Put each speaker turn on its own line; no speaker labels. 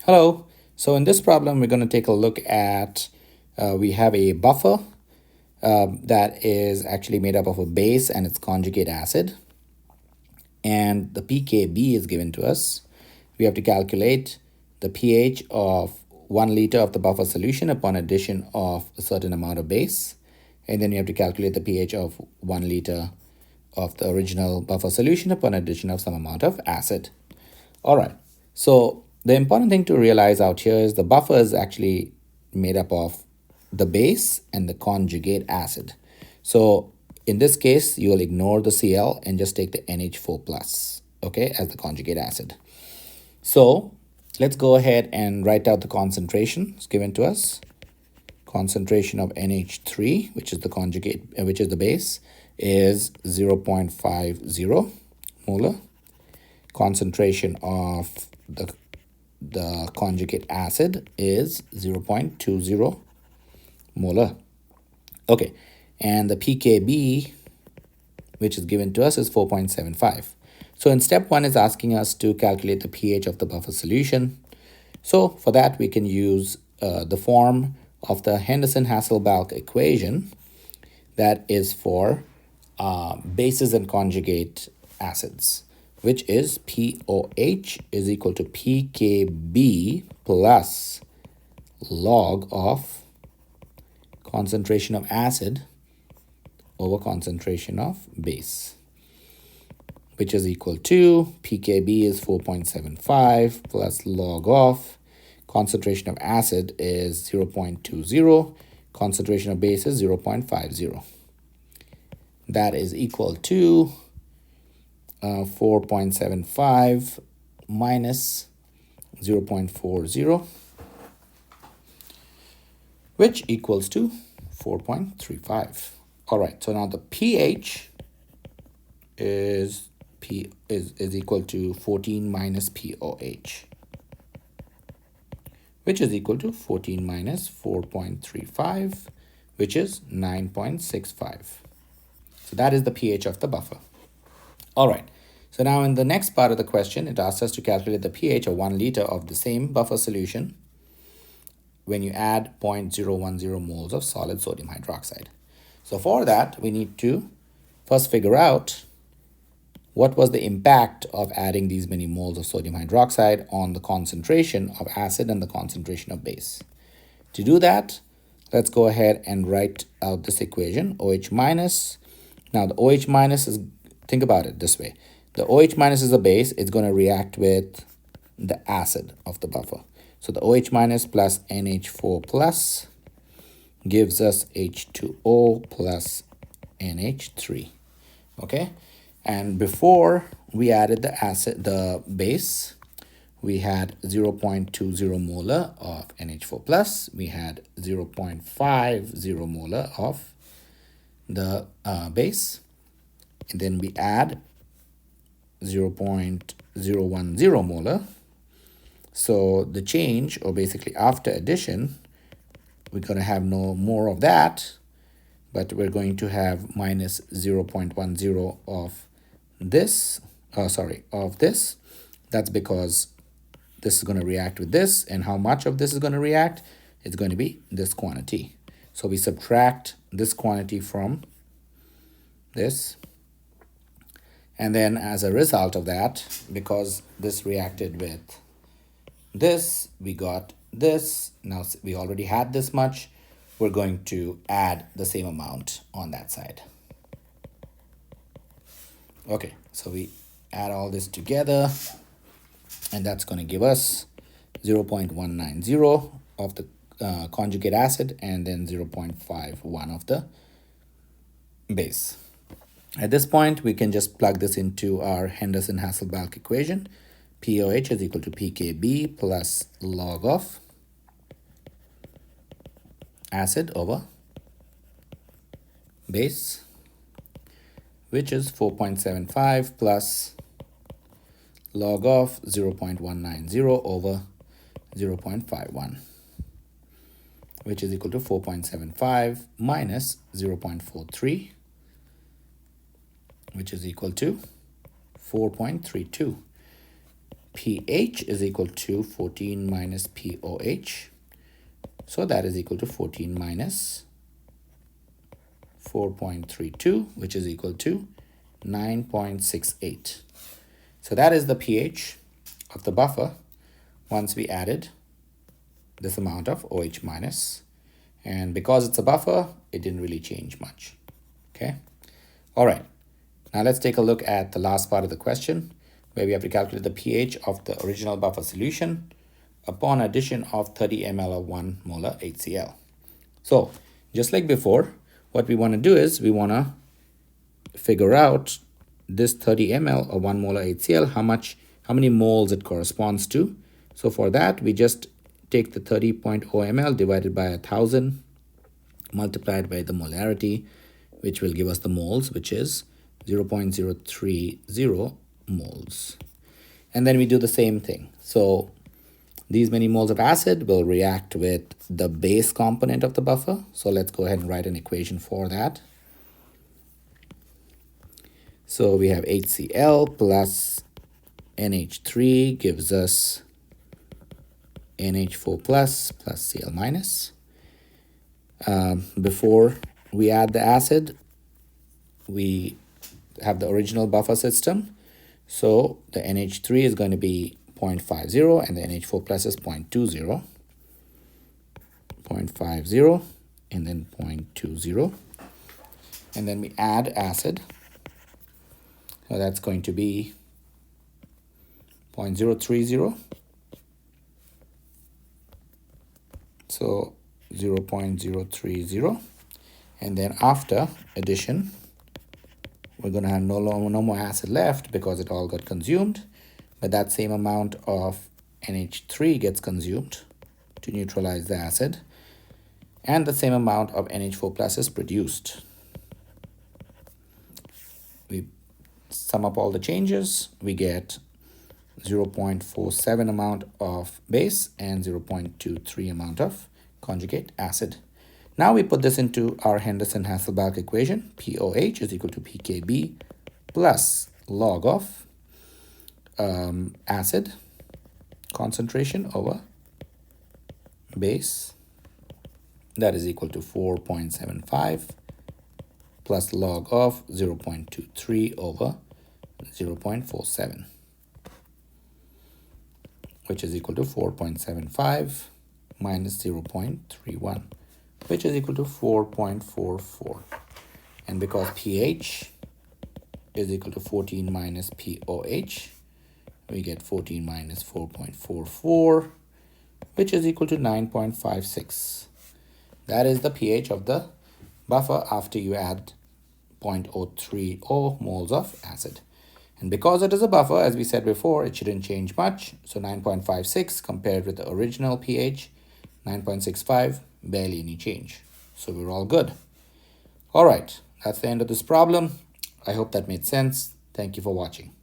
Hello. So in this problem, we're going to take a look at, we have a buffer that is actually made up of a base and its conjugate acid. And the pKb is given to us. We have to calculate the pH of 1 liter of the buffer solution upon addition of a certain amount of base. And then you have to calculate the pH of 1 liter of the original buffer solution upon addition of some amount of acid. All right. So the important thing to realize out here is the buffer is actually made up of the base and the conjugate acid. So in this case, you will ignore the Cl and just take the NH4 plus, okay, as the conjugate acid. So let's go ahead and write out the concentrations given to us. Concentration of NH3, which is the conjugate, which is the base, is 0.50 molar. Concentration of the conjugate acid is 0.20 molar. Okay, and the pKb, which is given to us, is 4.75. So in step 1 is asking us to calculate the pH of the buffer solution. So for that, we can use the form of the Henderson-Hasselbalch equation that is for bases and conjugate acids, which is POH is equal to pKb plus log of concentration of acid over concentration of base, which is equal to pKb is 4.75 plus log of concentration of acid is 0.20, concentration of base is 0.50. That is equal to 4.75 minus 0.40, which equals to 4.35. All right, so now the pH is equal to 14 minus POH, which is equal to 14 minus 4.35, which is 9.65. So that is the pH of the buffer. All right. So now in the next part of the question, it asks us to calculate the pH of 1 liter of the same buffer solution when you add 0.010 moles of solid sodium hydroxide. So for that, we need to first figure out what was the impact of adding these many moles of sodium hydroxide on the concentration of acid and the concentration of base. To do that, let's go ahead and write out this equation, OH minus. Now the OH minus is, think about it this way. The OH minus is a base. It's going to react with the acid of the buffer. So the OH minus plus NH4 plus gives us H2O plus NH3. Okay. And before we added the base, we had 0.20 molar of NH4 plus. We had 0.50 molar of the base. And then we add 0.010 molar. So the change, or basically after addition, we're going to have no more of that, but we're going to have minus 0.10 of this, of this. That's because this is going to react with this, and how much of this is going to react? It's going to be this quantity. So we subtract this quantity from this. And then as a result of that, because this reacted with this, we got this. Now we already had this much. We're going to add the same amount on that side. Okay, so we add all this together, and that's going to give us 0.190 of the conjugate acid and then 0.51 of the base. At this point, we can just plug this into our Henderson-Hasselbalch equation. POH is equal to pKb plus log of acid over base, which is 4.75 plus log of 0.190 over 0.51, which is equal to 4.75 minus 0.43, which is equal to 4.32. pH is equal to 14 minus POH. So that is equal to 14 minus 4.32, which is equal to 9.68. So that is the pH of the buffer once we added this amount of OH minus. And because it's a buffer, it didn't really change much. Okay. All right. Now let's take a look at the last part of the question, where we have to calculate the pH of the original buffer solution upon addition of 30 ml of 1 molar HCl. So just like before, what we want to do is we want to figure out this 30 ml of 1 molar HCl, how many moles it corresponds to. So for that, we just take the 30.0 ml divided by 1,000 multiplied by the molarity, which will give us the moles, which is 0.030 moles. And then we do the same thing. So these many moles of acid will react with the base component of the buffer. So let's go ahead and write an equation for that. So we have HCl plus NH3 gives us NH4 plus Cl minus. Before we add the acid, we have the original buffer system. So the NH3 is going to be 0.50 and the NH4 plus is 0.20. 0.50 and then 0.20. And then we add acid. So that's going to be 0.030. So 0.030. And then after addition, we're going to have no more acid left because it all got consumed. But that same amount of NH3 gets consumed to neutralize the acid. And the same amount of NH4 plus is produced. We sum up all the changes. We get 0.47 amount of base and 0.23 amount of conjugate acid. Now we put this into our Henderson-Hasselbalch equation. POH is equal to pKb plus log of acid concentration over base. That is equal to 4.75 plus log of 0.23 over 0.47, which is equal to 4.75 minus 0.31, which is equal to 4.44. And because pH is equal to 14 minus POH, we get 14 minus 4.44, which is equal to 9.56. That is the pH of the buffer after you add 0.030 moles of acid. And because it is a buffer, as we said before, it shouldn't change much. So 9.56 compared with the original pH, 9.65, barely any change. So we're all good. All right, that's the end of this problem. I hope that made sense. Thank you for watching.